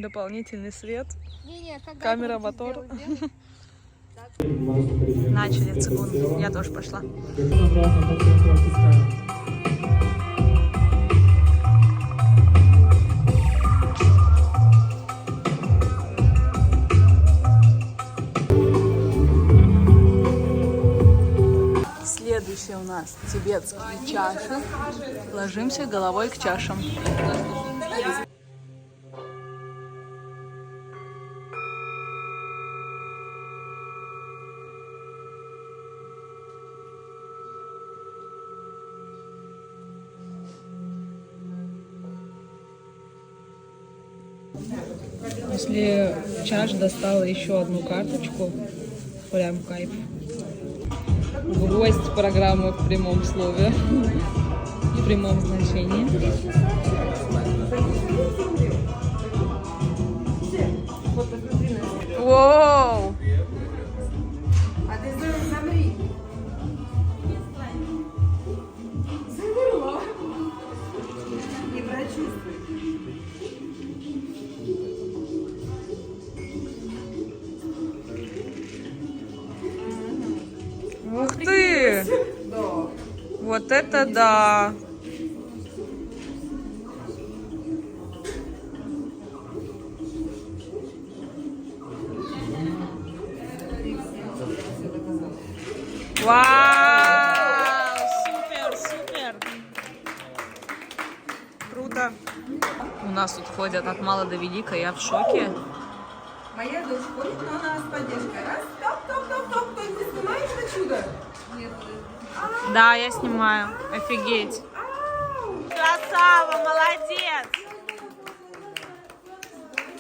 дополнительный свет, когда камера, мотор. Начали цигун. Я тоже пошла. Следующее у нас тибетские чаши. Ложимся головой к чашам. После чаш достала еще одну карточку. Прям кайф. Гвоздь программы в прямом слове. В прямом значении. Воу! А ты замри. Замерла. И прочувствуй. Ух ты! Да. Вот это да! Вау! Супер, супер! Круто! У нас тут ходят от мала до велика, я в шоке. Моя дочь ходит, но она с поддержкой. Раз, топ. Ты снимаешь это чудо? Нет. Да, я снимаю. Офигеть! Красава, молодец!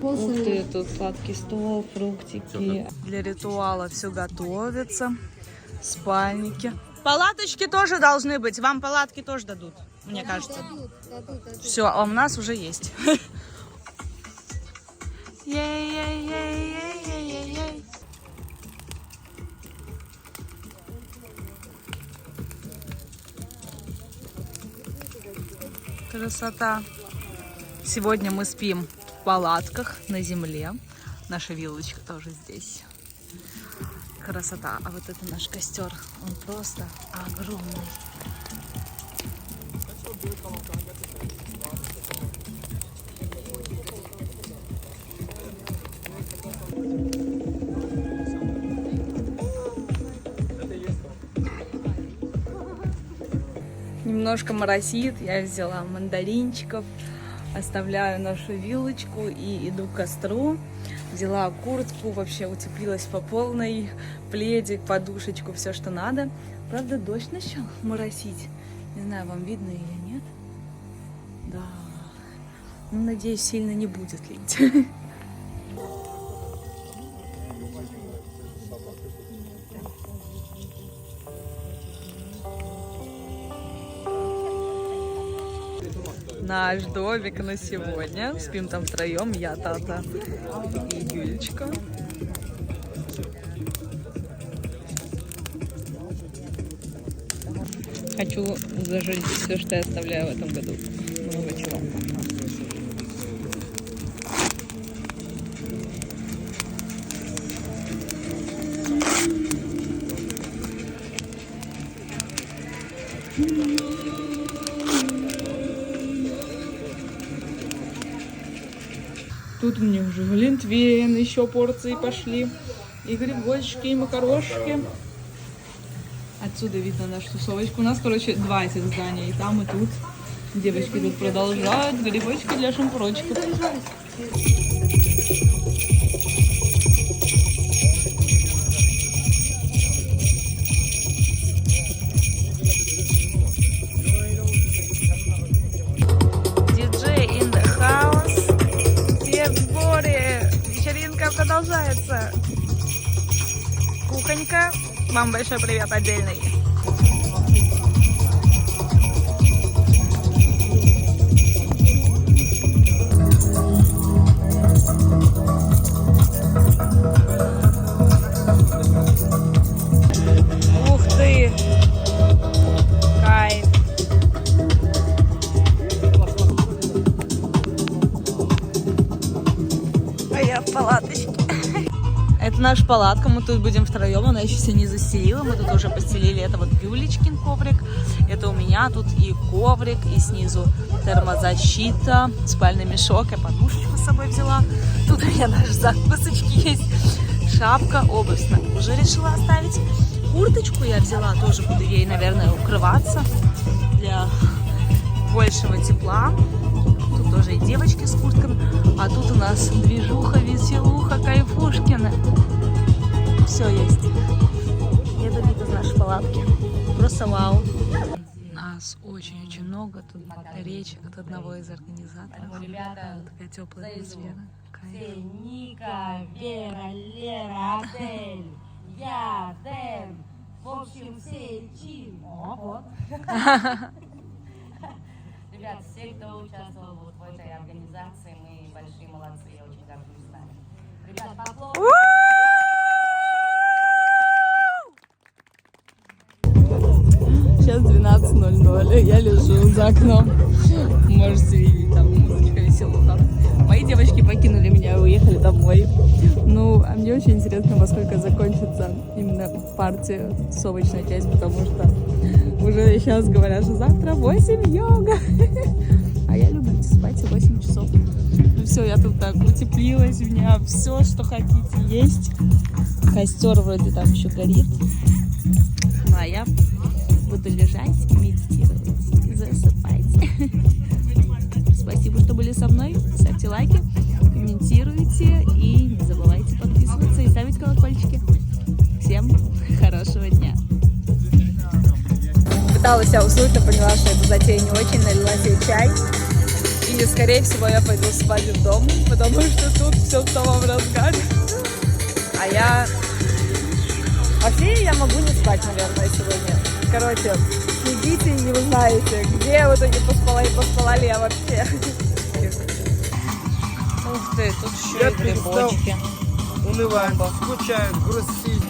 Ух ты, тут сладкий стол, фруктики. Для ритуала все готовится. Спальники. Палаточки тоже должны быть. Вам палатки тоже дадут, мне кажется. Все, а у нас уже есть. Ей-ей-ей-ей-ей-ей-ей. Красота. Сегодня мы спим в палатках на земле. Наша виллочка тоже здесь. Красота. А вот это наш костер. Он просто огромный. Немножко моросит. Я взяла мандаринчиков. Оставляю нашу вилочку и иду к костру. Взяла куртку, вообще утеплилась по полной, пледик, подушечку, все, что надо. Правда, дождь начал моросить. Не знаю, вам видно или нет. Да. Ну, надеюсь, сильно не будет лить. Наш домик на сегодня. Спим там втроем. Я, Тата и Юлечка. Хочу зажарить все, что я оставляю в этом году. Много чего. Тут мне уже глинтвейн, еще порции пошли. И грибочки, и макарошки. Отсюда видно нашу тусовочку. У нас, короче, два этих здания. И там, и тут. Девочки тут продолжают. Грибочки для шампурочков. Диджей in the house. Все в сборе. Вечеринка продолжается. Кухонька. Вам большой привет отдельный. Ух ты! Кайф! палаточки. Это наша палатка, мы тут будем втроем, она еще все не застелила, мы тут уже постелили, это вот Юлечкин коврик, это у меня тут и коврик, и снизу термозащита, спальный мешок, я подушечку с собой взяла, тут у меня даже закусочки есть, шапка, обувь уже решила оставить, курточку я взяла, тоже буду ей, наверное, укрываться для большего тепла. Тут тоже и девочки с куртками. А тут у нас движуха, веселуха, кайфушкина. Все есть. Это вид из нашей палатки. Просто вау. Нас очень-очень много. Тут речь от одного из организаторов. Ребята, такая теплая атмосфера. Ника, Вера, Лера, Адель, я, Дэн. В общем, все чин. Вот. Ребят, все, кто участвовал вот в этой организации, мы большие молодцы, я очень горжусь с нами. Ребят, поплоху. Сейчас 12:00, я лежу за окном. Можете видеть, там музычка, веселуха. Мои девочки покинули меня и уехали домой. Ну, а мне очень интересно, во сколько закончится именно партия, тусовочная часть, потому что уже сейчас говорят, что завтра 8 йога. А я люблю спать 8 часов. Ну все, я тут так утеплилась, у меня все, что хотите, есть. Костер вроде там еще горит. А я буду лежать и медитировать, и засыпать. Спасибо, что были со мной. Ставьте лайки, комментируйте и не забывайте подписываться и ставить колокольчики. Всем хорошего дня. Пыталась я уснуть, но поняла, что эта затея не очень, налила себе чай. И, скорее всего, я пойду спать в дом, потому что тут все в самом разгаре. А я... Вообще, я могу не спать, наверное, сегодня. Короче, следите и узнаете, где я в итоге поспала и поспала ли я вообще. Ух ты, тут еще и грибочки. Унывать, скучают, грустить.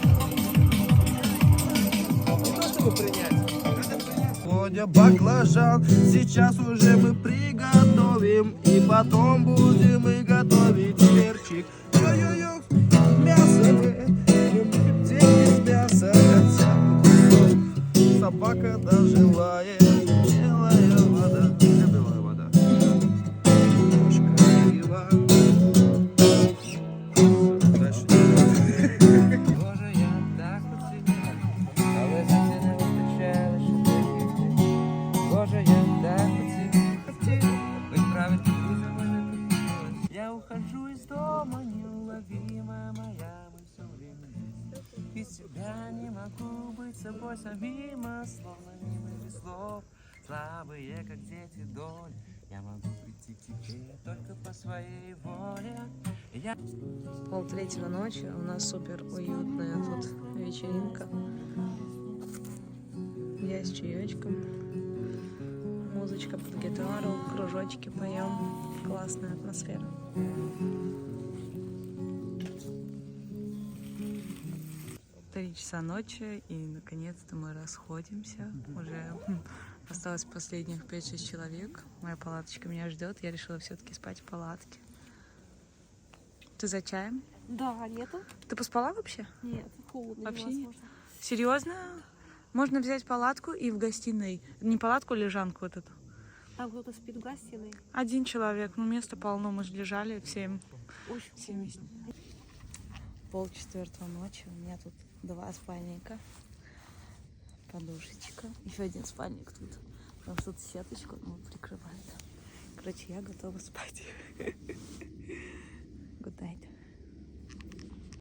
Не то, чтобы принять. Сегодня баклажан, сейчас уже мы приготовим. И потом будем и готовить перчик. Ё-ё-ё, мясо мы из мяса хотя. Собака доживает, белая вода. Где белая вода? Кошка пила. Дальше. Боже, я так оценила, але завжди не вистачає, щоб вийти. Боже, я так оценила, хотела исправить друзья. Я ухожу из дома, неуловимая моя, мы все время вместе. Без тебя не могу быть собой самим, а словно мимо без слов. Слабые, как дети, доли. Я могу прийти к тебе только по своей воле. Я... 2:30 ночи, у нас супер уютная тут вечеринка. Я с чаечком, музычка под гитару, кружочки поем, классная атмосфера. Три часа ночи, и наконец-то мы расходимся. Уже осталось последних 5-6 человек. Моя палаточка меня ждет. Я решила все-таки спать в палатке. Ты за чаем? Да, нету? Ты поспала вообще? Нет, холодно. Вообще невозможно. Серьезно? Можно взять палатку и в гостиной. Не палатку, а лежанку вот эту. Там кто-то спит в гостиной. Один человек, ну места полно, мы же лежали всем. Очень 3:30 ночи. У меня тут 2 спальника. Подушечка. Еще один спальник тут. Там что-то сеточку прикрывает. Короче, я готова спать. Good night.